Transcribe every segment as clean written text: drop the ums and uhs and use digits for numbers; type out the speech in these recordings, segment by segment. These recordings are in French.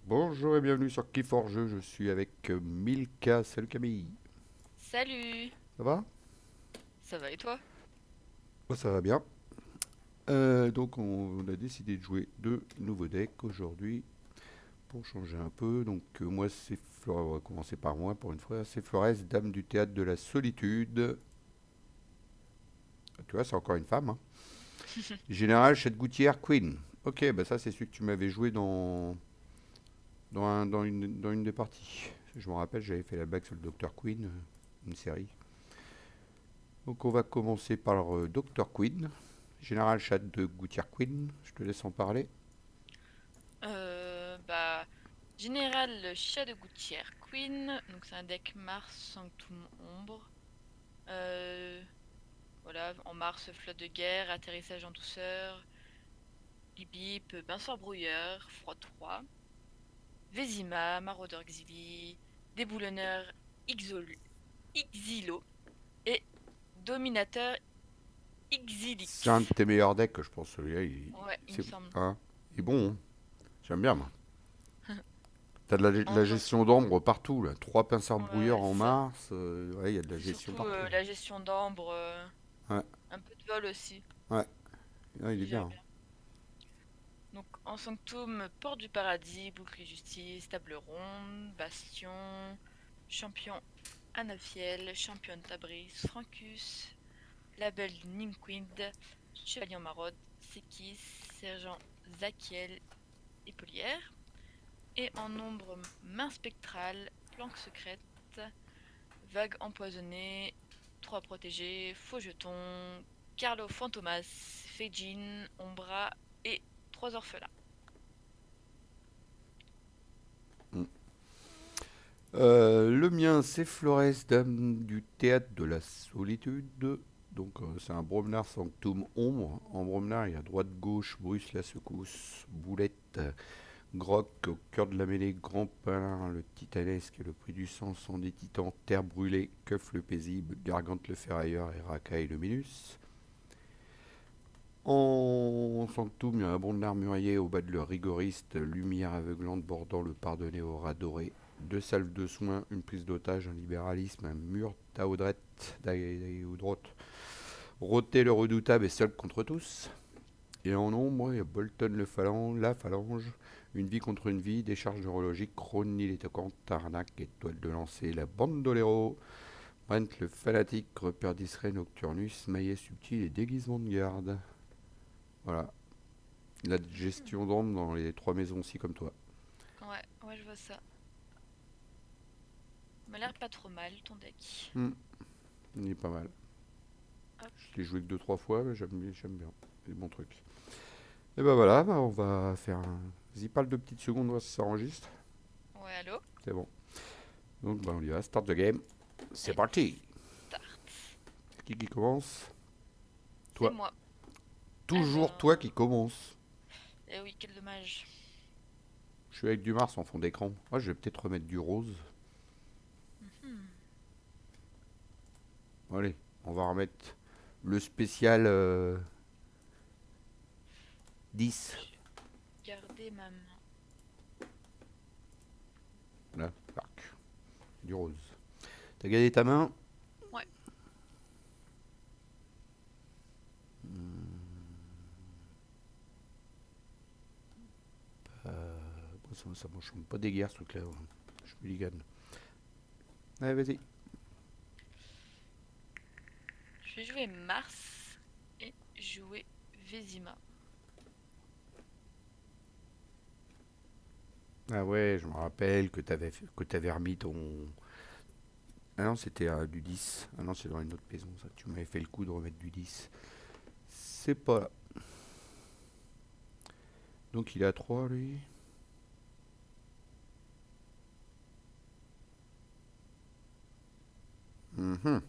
Bonjour et bienvenue sur Keyforge, je suis avec Milka. Salut Camille. Salut! Ça va? Ça va et toi? Moi ça va bien. Donc on a décidé de jouer deux nouveaux decks aujourd'hui pour changer un peu. Donc moi c'est Flores, on va commencer par moi pour une fois. C'est Flores, dame du théâtre de la solitude. Tu vois, c'est encore une femme, hein. Général Chette-Gouttière, Queen. Ok, bah ça c'est celui que tu m'avais joué dans une des parties. Je me rappelle, j'avais fait la blague sur le Dr Queen, une série. Donc on va commencer par Dr Queen. Général Chat de Gouttière Queen, je te laisse en parler. Bah, Général Chat de Gouttière Queen, donc c'est un deck Mars Sanctum Ombre. Euh, voilà, en Mars, flotte de guerre, atterrissage en douceur, bip bip, pinceur brouilleur, froid 3, Vésima, maraudeur exili, déboulonneur Xilo et dominateur C'est un de Xilix. tes meilleurs decks, je pense. Celui-là, Ouais, il me c'est, semble. hein, il est bon, hein. J'aime bien, moi. T'as de En la zone. gestion d'ombre partout, là. Trois pinceurs Ouais, brouilleurs en c'est ça. mars. Ouais, il y a de la C'est gestion surtout partout. la gestion d'ambre, Ouais, un peu de vol aussi, ouais, ouais, il est qui bien, gère hein. bien. Donc en Sanctum, Porte du Paradis, Bouclier Justice, Table Ronde, Bastion, Champion Anafiel, Champion Tabris, Francus, Label Nimquid, Chevalier en Maraude, Sekis, Sergent Zakiel et Polière. Et en nombre, Main Spectrale, Planque Secrète, Vague Empoisonnée, 3 protégés, Faux Jetons, Carlo Fantomas, Feijin, Ombra et 3 orphelins. Mm. Le mien, c'est Flores, dame du théâtre de la solitude. Donc, c'est un Bromnar Sanctum Ombre. En Bromnar, il y a droite-gauche, Bruce la secousse, Boulette, Groc au cœur de la mêlée, Grand Palin, le titanesque, le prix du sang, sang des titans, terre brûlée, Keuf le paisible, Gargante le ferrailleur et Racaille le Minus. En sanctum, il y a un bon de l'armurier au bas de le rigoriste, lumière aveuglante bordant le pardonné au rat doré, deux salves de soins, une prise d'otage, un libéralisme, un mur taudrette, d'aoudrotte, roté le redoutable et seul contre tous. Et en ombre, il y a Bolton le phalange, la phalange, une vie contre une vie, décharge neurologique, Crony l'étoquant, Tarnac, étoile de lancer, la bandolero, Brent le fanatique, repère discret, Nocturnus, maillet subtil et déguisement de garde. Voilà, la gestion d'ombre dans les trois maisons aussi comme toi. Ouais, ouais, je vois ça. M'a l'air pas trop mal ton deck. Hmm, il est pas mal. Hop. Je l'ai joué que deux trois fois, mais j'aime bien. C'est des bons trucs. Et ben voilà, bah on va faire un. Vas-y, parle de petites secondes, voir si ça enregistre. Ouais, allô? C'est bon. Donc bah on y va, start the game. C'est Allez, parti. start. Qui commence? C'est Toi. moi. Toujours toi qui Alors, commence. eh oui, quel dommage. Je suis avec du Mars en fond d'écran. Moi, je vais peut-être remettre du rose. Mhm. Allez, on va remettre le spécial 10. Je vais garder ma main. Là, tac, du rose. T'as gagné ta main? Ouais. Ça m'enchante pas des guerres, ce truc-là. Je suis hooligan. Allez, vas-y. Je vais jouer Mars et jouer Vésima. Ah ouais, je me rappelle que t'avais remis ton. Ah non, c'était du 10. Ah non, c'est dans une autre maison, ça. Tu m'avais fait le coup de remettre du 10. C'est pas là. Donc il est à 3 lui. Mhm.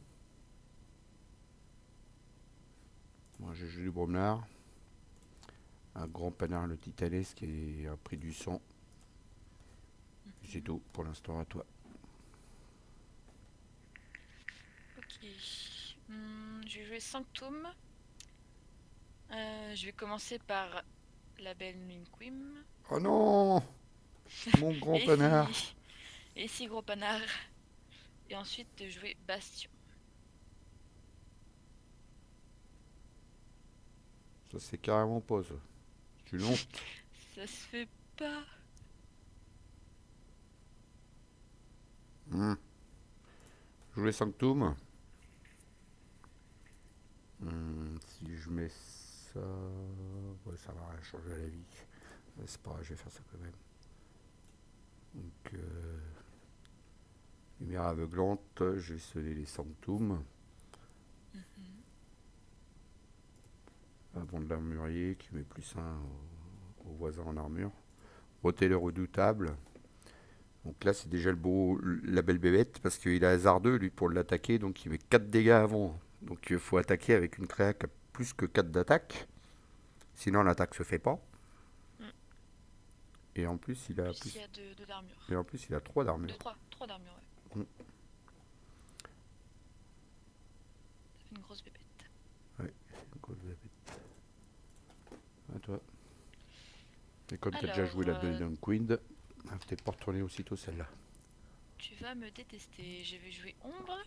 Moi, j'ai joué du Bromard. Un grand panard, le titanesque et un prix du sang. C'est Mhm. tout pour l'instant à toi. Ok. Je vais jouer Sanctum. Je vais commencer par la belle Minquim. Oh non! Mon grand Et panard. si... Et si gros panard. Et ensuite de jouer Bastion. Ça, c'est carrément pas ça. C'est une honte. Ça se fait pas. Hmm. Jouer Sanctum. Si je mets ça... Ouais, ça va rien changer à la vie. C'est pas grave, je vais faire ça quand même. Donc, lumière aveuglante, je vais sonner les Sanctum. Mhm. Avant de l'armurier qui met +1 aux voisins en armure. Ôter le redoutable. Donc là, c'est déjà la belle bébête parce qu'il a hasardeux lui pour l'attaquer, donc il met 4 dégâts avant. Donc il faut attaquer avec une créa qui a plus que 4 d'attaque. Sinon, l'attaque se fait pas. Mm. Et en plus, il a Plus il y plus. a deux d'armure. Et en plus, il a 3 d'armure. Trois d'armure, ouais. Mm. Ça fait une grosse bébête. Ouais, c'est une grosse bébête. À toi. Et comme tu as déjà Alors, joué la Belgian Queen, peut-être pas retourner aussitôt celle-là. tu vas me détester. Je vais jouer Ombre.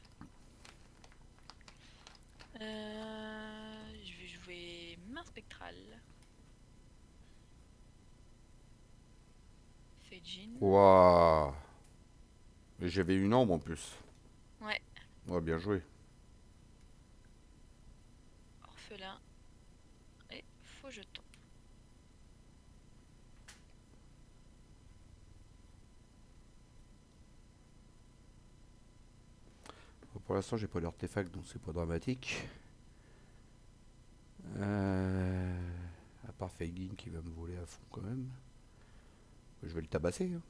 Je vais jouer Main Spectrale. Feijin. Waouh. Mais j'avais une ombre en plus. Ouais, Ouais, bien joué. Orphelin. Et Faux Jeton. Bon, pour l'instant, j'ai pas d'artefact, donc c'est pas dramatique. Euh, à part Feigin qui va me voler à fond quand même. Je vais le tabasser, hein.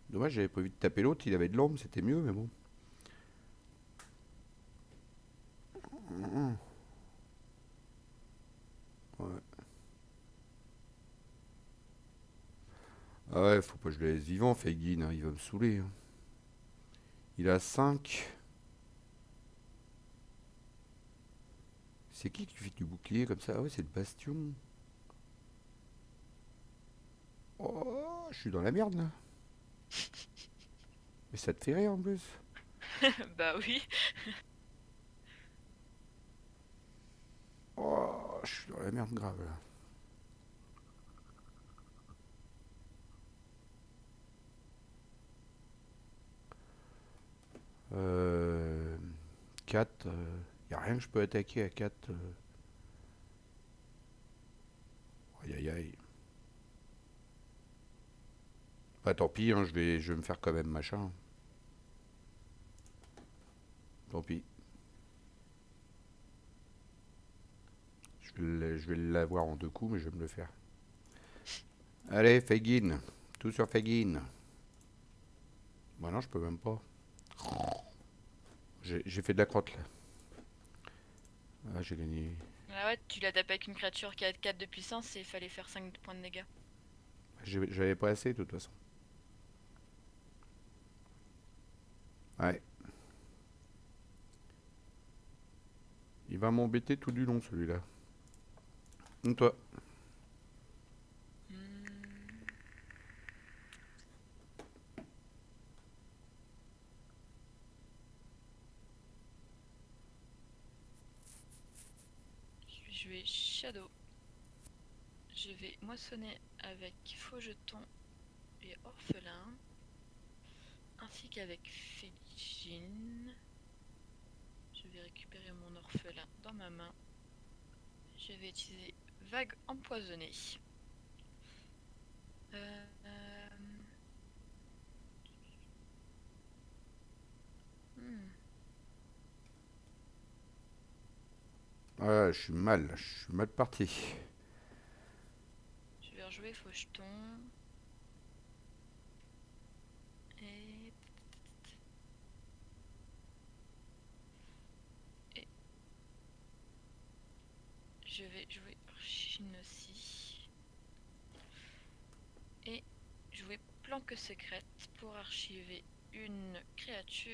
Dommage, j'avais prévu de taper l'autre, il avait de l'ombre, c'était mieux, mais bon. Ouais. Ah ouais, faut pas que je le laisse vivant, Feigin, hein, il va me saouler, hein. Il a 5. C'est qui fait du bouclier comme ça? Ah ouais, c'est le bastion. Oh, je suis dans la merde là. Mais ça te fait rire en plus. Bah oui. Oh, je suis dans la merde grave là. Euh, 4. Y a rien que je peux attaquer à 4. Aïe aïe aïe. Bah tant pis, hein, je vais me faire quand même machin. Tant pis. Je vais l'avoir en 2 coups, mais je vais me le faire. Allez, Feigin. Tout sur Feigin. Bah non, je peux même pas. J'ai fait de la crotte là. Ah, j'ai gagné. Ah ouais, tu l'as tapé avec une créature qui a 4 de puissance et il fallait faire 5 points de dégâts. J'avais pas assez de toute façon. Ouais. Il va m'embêter tout du long celui-là. Donc toi. Hmm. Je vais jouer Shadow. Je vais moissonner avec Faux Jeton et Orphelin. Ainsi qu'avec Feijin. Je vais récupérer mon orphelin dans ma main. Je vais utiliser Vague empoisonnée. Hmm. Ouais, je suis mal parti. Je vais rejouer Faucheton. Et... et je vais jouer Chine aussi. Et jouer Planque secrète pour archiver une créature.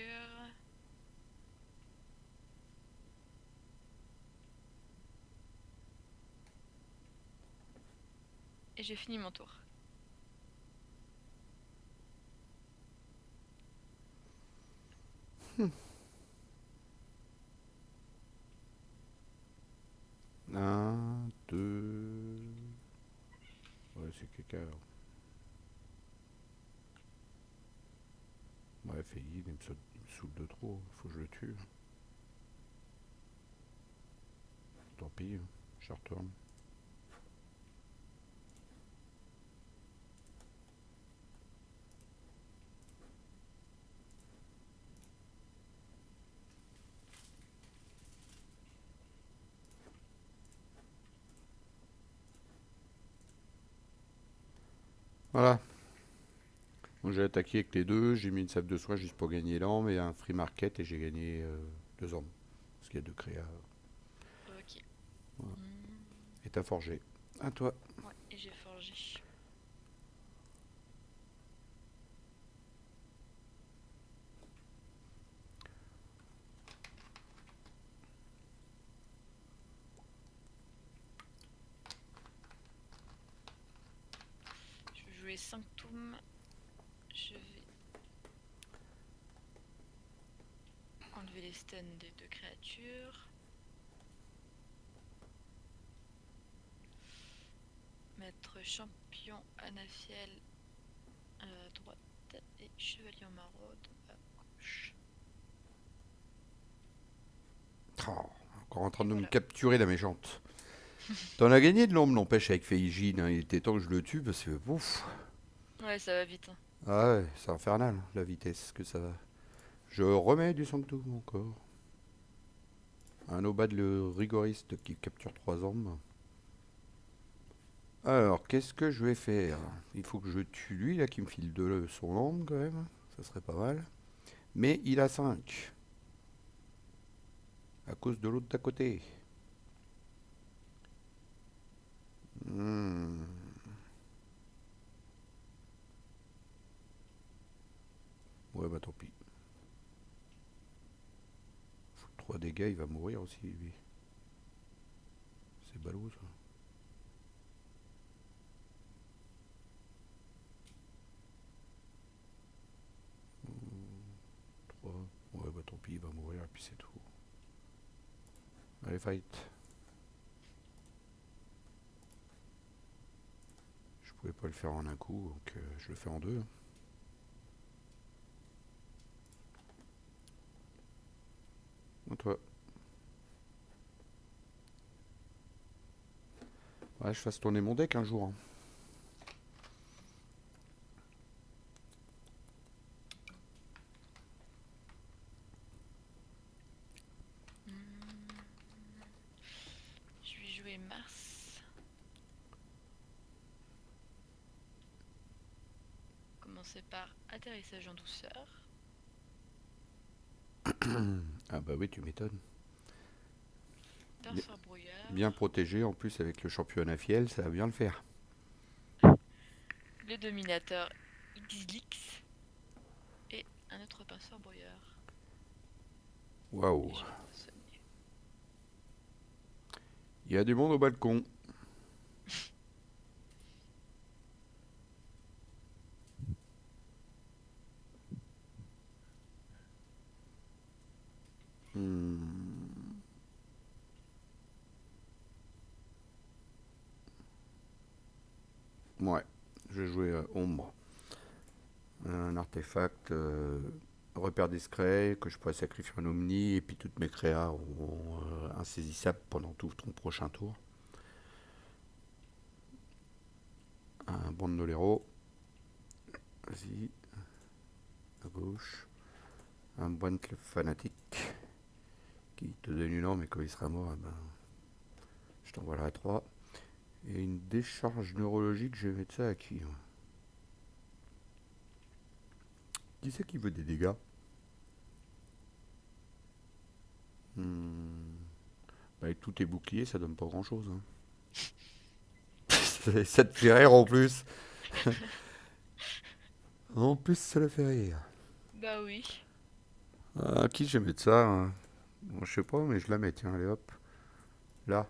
Et j'ai fini mon tour. Un, deux... Ouais, c'est caca. Ouais, Feggy, il me saoule de trop. Faut que je le tue. Tant pis, je retourne. Voilà. Donc j'ai attaqué avec les deux. J'ai mis une salve de soin juste pour gagner l'âme et un free market et j'ai gagné deux armes. Parce qu'il y a deux créas. Ok. Voilà. Hmm, Et t'as forgé. À toi. ouais, et j'ai forgé. Je vais jouer Sanctum. Je vais enlever les stuns des deux créatures. Mettre champion Anafiel à droite et chevalier en maraude à gauche. Oh, encore en train Et de me voilà. capturer la méchante. T'en as gagné de l'ombre, n'empêche, avec Feijin. Hein. Il était temps que je le tue parce que. Ouf. Ouais, ça va vite. Hein. Ah ouais, c'est infernal, la vitesse que ça va. Je remets du Sanctum encore. Un Obad le rigoriste qui capture 3 armes. Alors, qu'est-ce que je vais faire? Il faut que je tue lui, là, qui me file de son lampe, quand même. Ça serait pas mal. Mais il a 5. À cause de l'autre d'à côté. Hmm. Ouais, bah tant pis. 3 dégâts, il va mourir aussi, lui. C'est ballot, ça. Trois. Ouais, bah tant pis, il va mourir, et puis c'est tout. Allez, fight. Je pouvais pas le faire en un coup, donc je le fais en deux. À toi. Ouais, je fasse tourner mon deck un jour. Hein. Hmm, je vais jouer Mars. Commencer par atterrissage en douceur. Ah bah oui, tu m'étonnes. Bien, Pinceur bien brouilleur. protégé, en plus avec le championnat fiel, ça va bien le faire. Le dominateur Xlix. Et un autre pinceur brouilleur. Et Waouh. je vais poissonner. Il y a du monde au balcon. Hmm. Ouais, je vais jouer Ombre. Un artefact repère discret que je pourrais sacrifier en Omni et puis toutes mes créas auront insaisissables pendant tout ton prochain tour. Un bandolero. Vas-y, à gauche. Un Brent le fanatique qui te donne une arme et quand il sera mort, eh ben, je t'envoie 3. Et une décharge neurologique, je vais mettre ça à qui moi? Qui c'est qui veut des dégâts? Hmm. Bah, avec tous tes boucliers, ça donne pas grand chose. Hein. Ça te fait rire en plus. En plus, ça le fait rire. Bah oui. À qui je vais mettre ça hein. Bon, je sais pas, mais je la mets, tiens, allez hop. Là.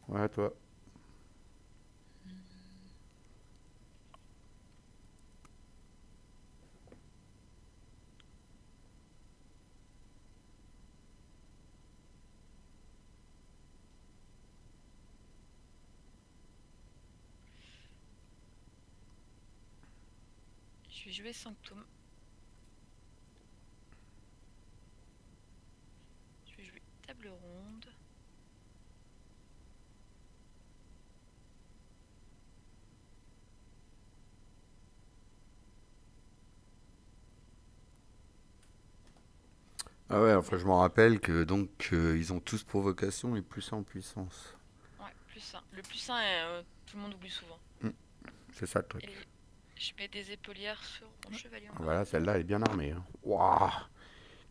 Ouais, toi. vais jouer Sanctum. Je vais jouer table ronde. Ah ouais, enfin je m'en rappelle que donc ils ont tous provocation et plus en puissance. Ouais, plus 1. Le plus 1, tout le monde oublie souvent. Hmm, c'est ça le truc. Et je mets des épaulières sur mon chevalier en Voilà, maraude. celle-là elle est bien armée. Hein. Waouh!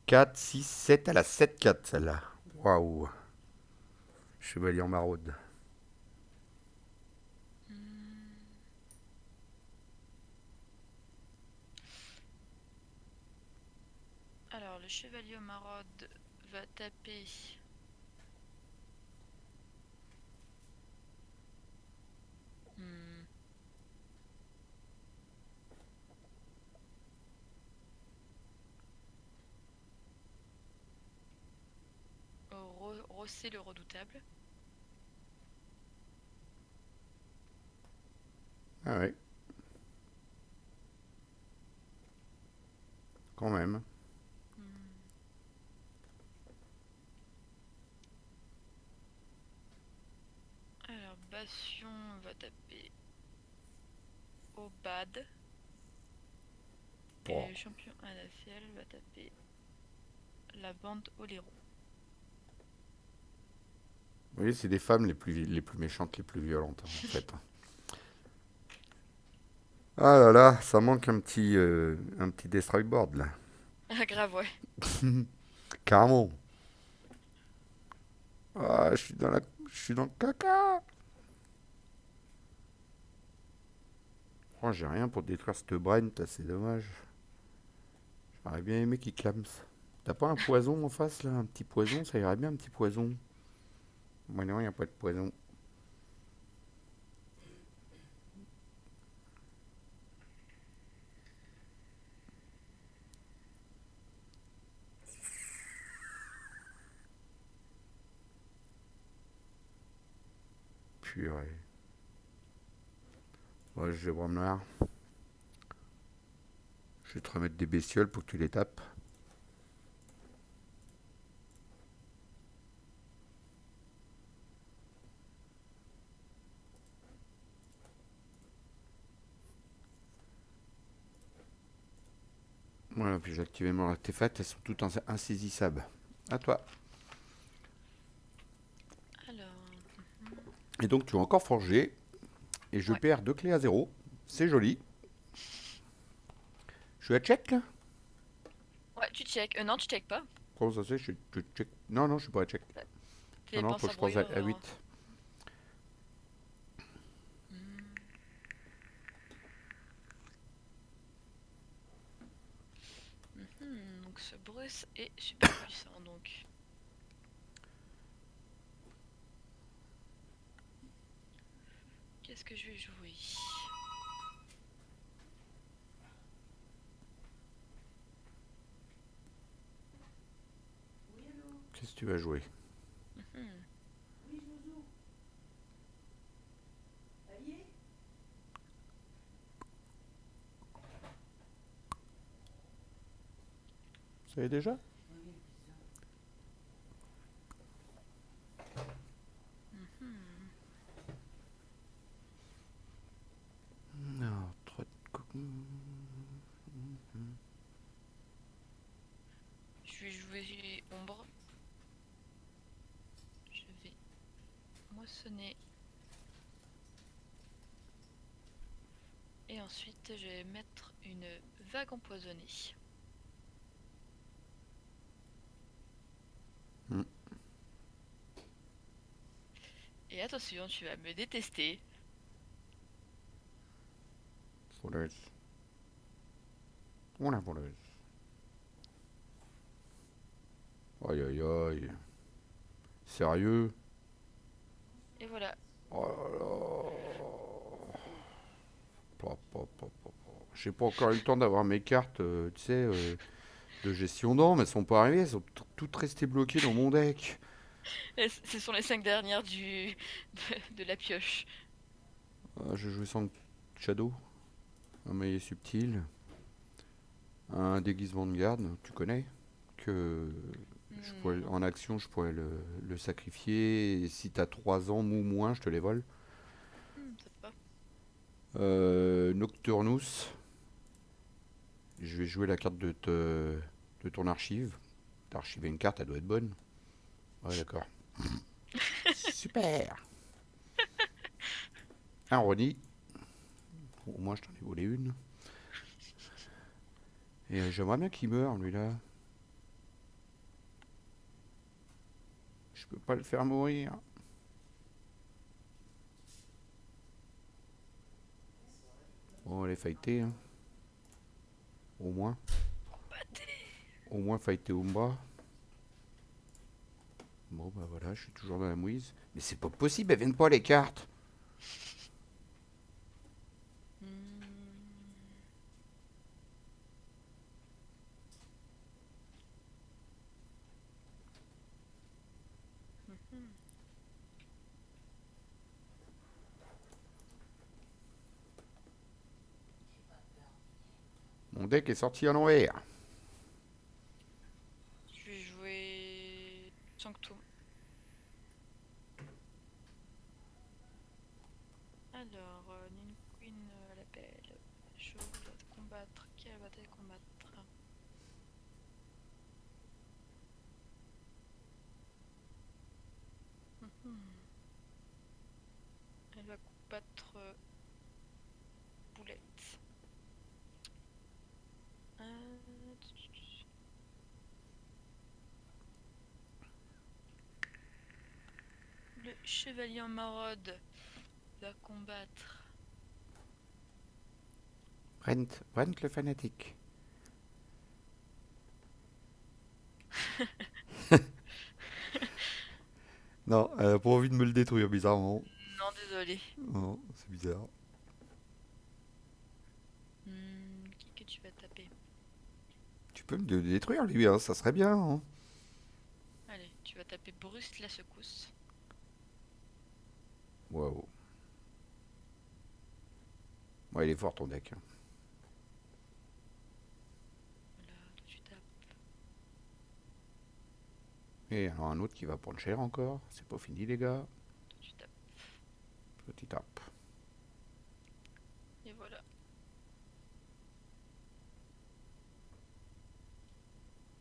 4, 6, 7, elle a 7, 4 celle-là. Waouh! Chevalier en maraude. Hmm. Alors, le chevalier en maraude va taper. Hmm. Rosser le redoutable. Ah ouais, quand même. Hmm. Alors, Bastion va taper au bad. Bon. Et le champion Anafiel va taper la bande Oléro. Vous voyez, c'est des femmes les plus méchantes, les plus violentes, en fait. Ah là là, ça manque un petit destroy board là. Ah, grave, ouais. Carrément. Ah, je suis dans le caca. Oh, j'ai rien pour détruire cette Brent, là, c'est dommage. J'aurais bien aimé qu'il clame. T'as pas un poison en face là? Un petit poison, ça irait bien un petit poison. Moi non, y a pas de poison. Purée. Moi, je vais voir noir. Je vais te remettre des bestioles pour que tu les tapes. Voilà, puis j'ai activé mon artefact, elles sont toutes insaisissables. À toi. Alors, Et donc tu as encore forgé, et je ouais. perds 2 clés à 0. C'est joli. Je suis à check là? Ouais, tu check. Non, tu check pas. Comment ça se fait? Je check. Non, non, je suis pas à check. Tes Non, non, faut dépenses que en je pense brouillure. à 8. Hmm. Donc ce Bruce est super puissant. Donc, qu'est-ce que je vais jouer? Qu'est-ce que tu vas jouer? Mhm. Vous savez déjà? Mhm. Non, trop de Je vais jouer ombre. Je vais moissonner. Et ensuite, je vais mettre une vague empoisonnée. Hmm, Et attention, tu vas me détester. voleuse. On la voleuse. Aïe aïe aïe. Sérieux? Et voilà. Oh là là. Pa, pa, pa, pa, pa. J'ai pas encore eu le temps d'avoir mes cartes, tu sais, de gestion d'âme. Elles sont pas arrivées, elles sont toutes restées bloquées dans mon deck. Et ce sont les 5 dernières de la pioche. Ah, je joue sans Shadow. Un maillet subtil. Un déguisement de garde, tu connais? Que Non. en action, je pourrais le sacrifier. Et si t'as 3 ans ou moins, je te les vole. Ça va. Nocturnus, je vais jouer la carte de ton archive. T'as archivé une carte, elle doit être bonne. Ouais, d'accord. Super. Un Ronnie. Au moins, je t'en ai volé une. Et j'aimerais bien qu'il meure, lui là. Je peux pas le faire mourir. Bon, allez, fighter, hein. Au moins. Au moins, fighter Umbra. Bon, bah voilà, je suis toujours dans la mouise. Mais c'est pas possible, elles viennent pas les cartes. Hmm. Mhm. Mon deck est sorti à l'envers. Je vais jouer Sanctum. Alors, Nin Queen à l'appel. Je dois combattre. Qui a la bataille combattre? Mhm. Elle va combattre Boulette. Euh, Le chevalier en maraude va combattre. Brent le fanatique. Non, elle a pas envie de me le détruire, bizarrement. Non, désolé. Non, c'est bizarre. Qui que tu vas taper? Tu peux me le détruire, lui, hein, ça serait bien, hein. Allez, tu vas taper Bruce la secousse. Waouh. Ouais, il est fort ton deck, hein. Voilà, toi tu tapes. Et alors un autre qui va prendre cher encore. C'est pas fini, les gars. Toi tu tapes. Petit tape. Et voilà.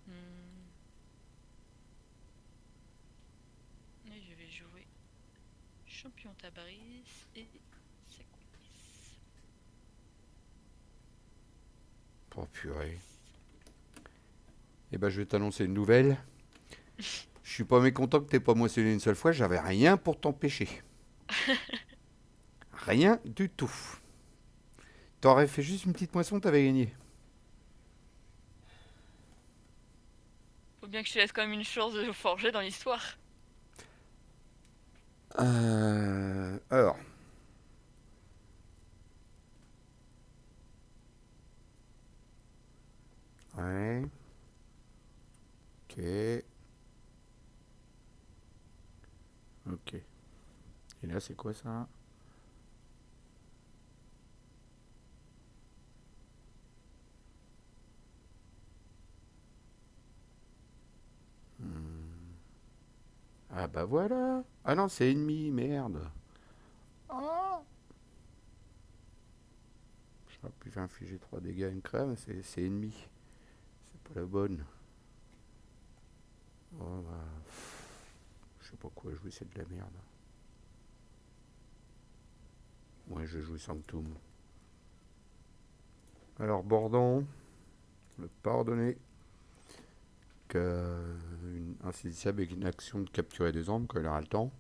Hmm. Et je vais jouer Champion Tabris et Secousse. Oh purée. Eh ben, je vais t'annoncer une nouvelle. Je suis pas mécontent que t'aies pas moissonné une seule fois. J'avais rien pour t'empêcher. Rien du tout. T'aurais fait juste une petite moisson, t'avais gagné. Faut bien que je te laisse quand même une chance de forger dans l'histoire. Alors. Ouais. Ok. Ok. Et là, c'est quoi ça? Ah bah voilà. Ah non, c'est ennemi, merde. Ah. J'aurais pu infliger 3 dégâts à une crème, c'est ennemi. C'est pas la bonne. Oh bah. Je sais pas quoi jouer, c'est de la merde. Ouais, je joue Sanctum. Alors, Bordon, le pardonner. Insaisissable avec une action de capturer des ombres quand il aura le temps.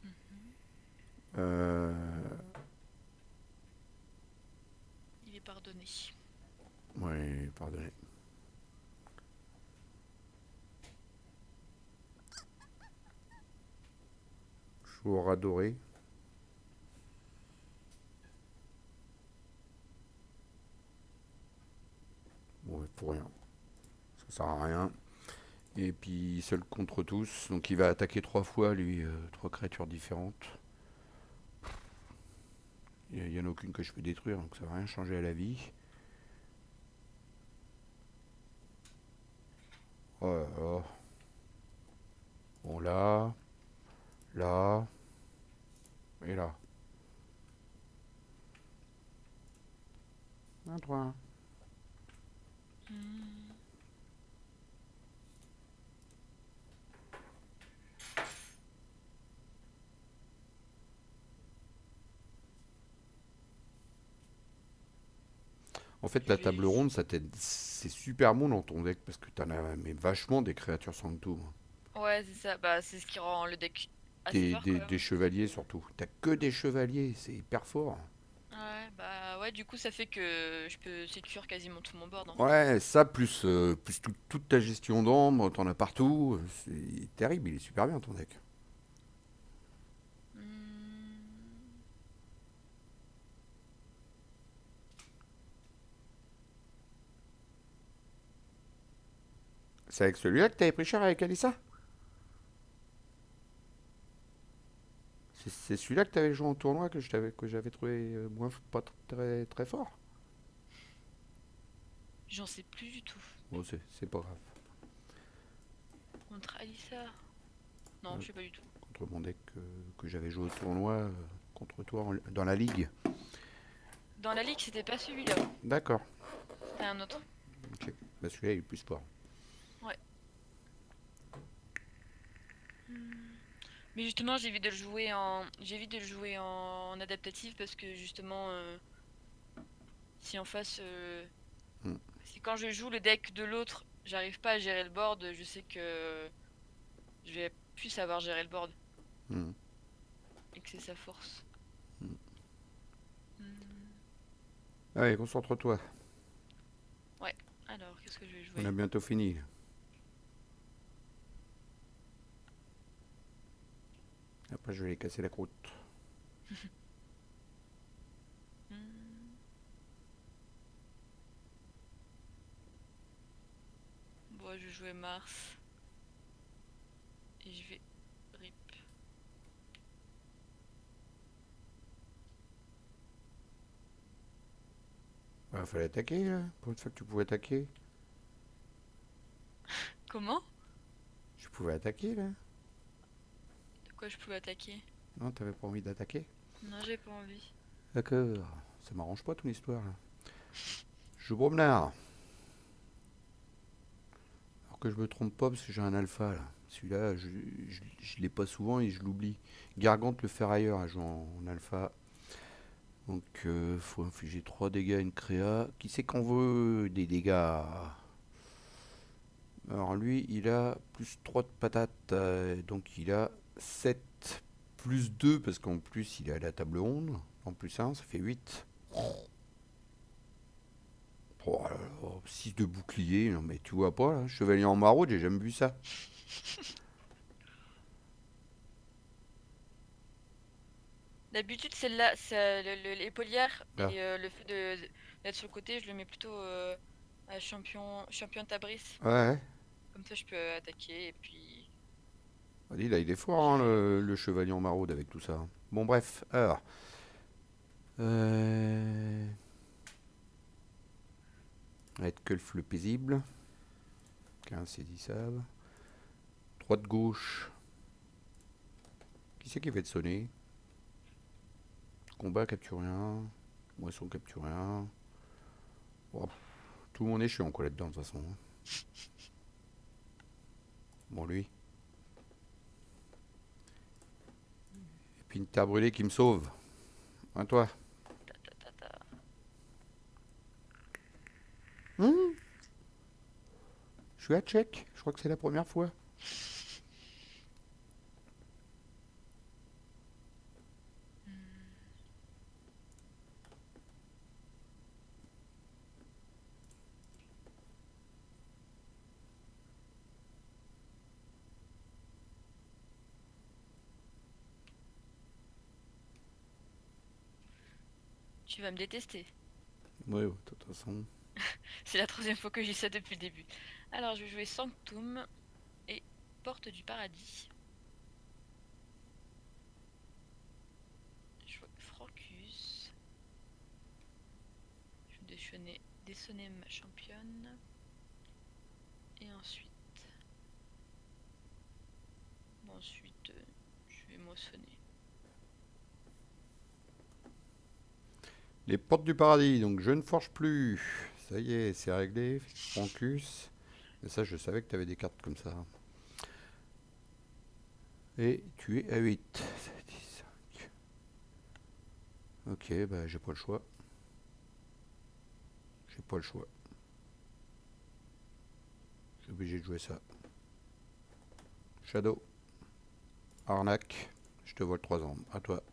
Mhm. Euh, Il est pardonné. ouais, pardonner. Je joue au rat doré. Ouais, pour rien. Ça sert à rien. Et puis seul contre tous. Donc il va attaquer 3 fois, lui, 3 créatures différentes. Il n'y en a aucune que je peux détruire, donc ça va rien changer à la vie. Oh là là. Bon, là, là, et là. Un 3. Hmm. En fait, Je la vais table ronde, ça t'aide. C'est super bon dans ton deck parce que t'en as mais vachement des créatures Sanctum. Ouais, c'est ça. Bah, c'est ce qui rend le deck assez fort quand Des même. chevaliers surtout. T'as que des chevaliers, c'est hyper fort. Ouais, bah ouais, du coup, ça fait que je peux sécure quasiment tout mon board en fait. Ouais, ça plus, plus toute ta gestion d'ombre, t'en as partout. C'est terrible, il est super bien ton deck. Hmm. C'est avec celui-là que t'avais pris cher avec Alissa. C'est celui-là que t'avais joué en tournoi que j'avais trouvé moins pas très très fort. J'en sais plus du tout. Bon, c'est pas grave. Contre Alissa? Non, je sais pas du tout. Contre mon deck que j'avais joué au tournoi contre toi dans la ligue. Dans la ligue, c'était pas celui-là. D'accord. C'était un autre. Ok. Bah celui-là il est plus fort. Ouais. Hmm. Mais justement, j'évite de le jouer en adaptatif parce que justement, si en face, Hmm. si quand je joue le deck de l'autre, j'arrive pas à gérer le board, je sais que je vais plus savoir gérer le board Hmm. et que c'est sa force. Hmm. Allez, concentre-toi. Ouais. Alors, qu'est-ce que je vais On jouer? a bientôt fini. Après, je vais les casser la croûte. Hmm. Bon, je vais jouer Mars et je vais rip. Bah, fallait attaquer là. Pour une fois que tu pouvais attaquer. Comment? Tu pouvais attaquer là. De quoi je pouvais attaquer? Non, t'avais pas envie d'attaquer. Non, j'ai pas envie. D'accord. Ça m'arrange pas ton histoire là. Je joue Bromnar. Alors que je me trompe pas parce que j'ai un alpha là. Celui-là, je l'ai pas souvent et je l'oublie. Gargante le ferrailleur a joué en alpha. Donc, faut infliger 3 dégâts à une créa. Qui c'est qu'on veut des dégâts? Alors, lui, il a plus 3 de patates. Donc, il a 7 plus 2 parce qu'en plus, il est à la table ronde. En plus 1, ça fait 8. Oh là là, 6 de bouclier. Non, mais tu vois pas là, chevalier en maraude, j'ai jamais vu ça. D'habitude, celle-là, l'épaulière Là. et le fait d'être sur le côté, je le mets plutôt à champion Tabris. Ouais. Comme ça, je peux attaquer et puis Vas-y, là, il est fort, je hein, fais. le chevalier en maraude avec tout ça. Bon, bref. Alors. Euh... Être Kulf le paisible. 15 saisissable. Droite gauche. Qui c'est qui va être sonné? Combat capturien. Moisson capturien. Oh, tout le monde est chiant quoi là-dedans de toute façon. Bon lui. Et puis une terre brûlée qui me sauve. Hein toi. Ta, ta, ta, ta. Hum, je suis à check. Je crois que c'est la première fois. Hmm. Tu vas me détester. Ouais, de toute façon. C'est la troisième fois que j'ai ça depuis le début. Alors, je vais jouer Sanctum et Porte du Paradis. Je vois Frocus. Je vais déchaîner ma championne. Et ensuite, ensuite je vais moissonner. Les portes du paradis, donc je ne forge plus. Ça y est, c'est réglé. Francus. Et ça, je savais que tu avais des cartes comme ça. Et tu es à 8. 10, 5. Ok, bah j'ai pas le choix. J'ai pas le choix. Je suis obligé de jouer ça. Shadow. Arnaque. Je te vole 3 ans. À toi.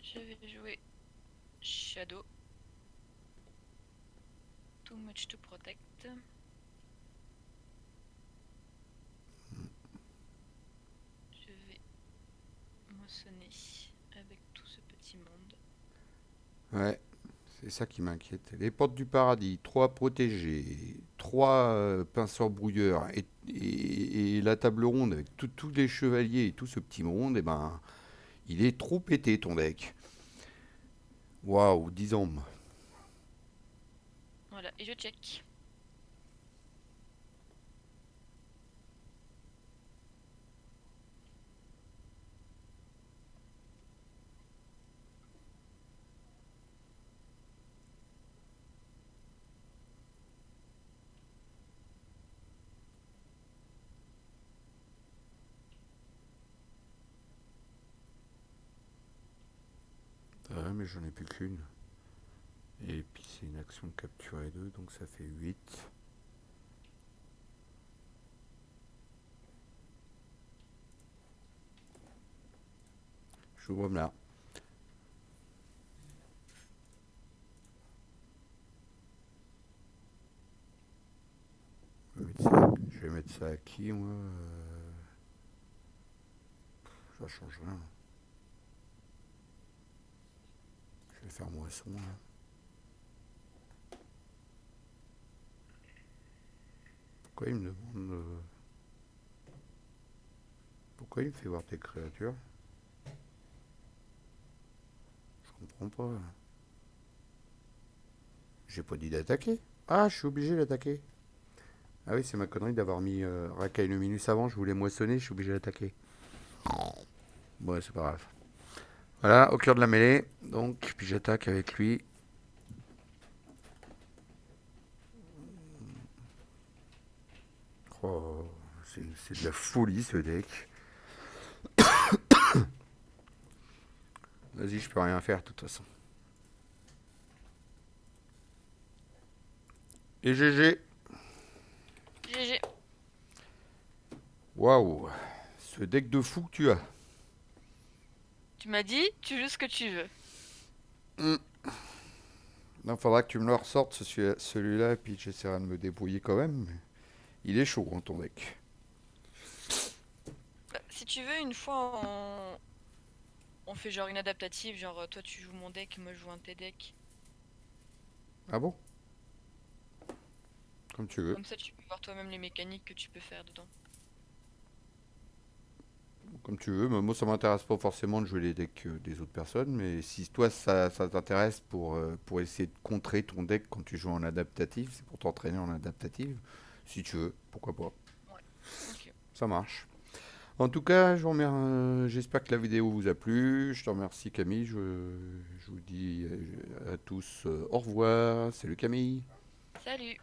Je vais jouer Shadow. Too much to protect. Je vais moissonner avec tout ce petit monde. Ouais, c'est ça qui m'inquiète. Les portes du paradis, 3 protégés, 3 pinceurs brouilleurs et la table ronde avec tous les chevaliers et tout ce petit monde, et ben, il est trop pété ton deck. Waouh, 10 ans. Voilà, et je check. Ouais, mais j'en ai plus qu'une. Et puis c'est une action de capturer 2, donc ça fait 8. J'ouvre là. Je vais mettre ça à qui, moi Ça change rien. Je vais faire moisson, là. Pourquoi il me demande... Pourquoi il me fait voir tes créatures? Je comprends pas. J'ai pas dit d'attaquer. Ah, je suis obligé d'attaquer. Ah oui, c'est ma connerie d'avoir mis Racaille Luminus avant. Je voulais moissonner, je suis obligé d'attaquer. Bon, c'est pas grave. Voilà, au cœur de la mêlée. Donc, puis j'attaque avec lui. Oh, c'est de la folie ce deck. Vas-y, je peux rien faire de toute façon. Et GG. GG. Waouh. Ce deck de fou que tu as. Tu m'as dit, tu joues ce que tu veux. Il faudra que tu me le ressortes celui-là, et puis j'essaierai de me débrouiller quand même. Il est chaud, hein, ton deck. Bah, si tu veux, une fois, on fait genre une adaptative, genre toi tu joues mon deck, moi je joue un de tes decks. Ah bon? Comme tu veux. Comme ça tu peux voir toi-même les mécaniques que tu peux faire dedans. Comme tu veux. Mais moi, ça m'intéresse pas forcément de jouer les decks des autres personnes. Mais si toi, ça t'intéresse pour essayer de contrer ton deck quand tu joues en adaptatif, c'est pour t'entraîner en adaptative. Si tu veux, pourquoi pas. Ouais, ok. Ça marche. En tout cas, j'espère que la vidéo vous a plu. Je te remercie Camille. Je vous dis à tous au revoir. Salut Camille. Salut!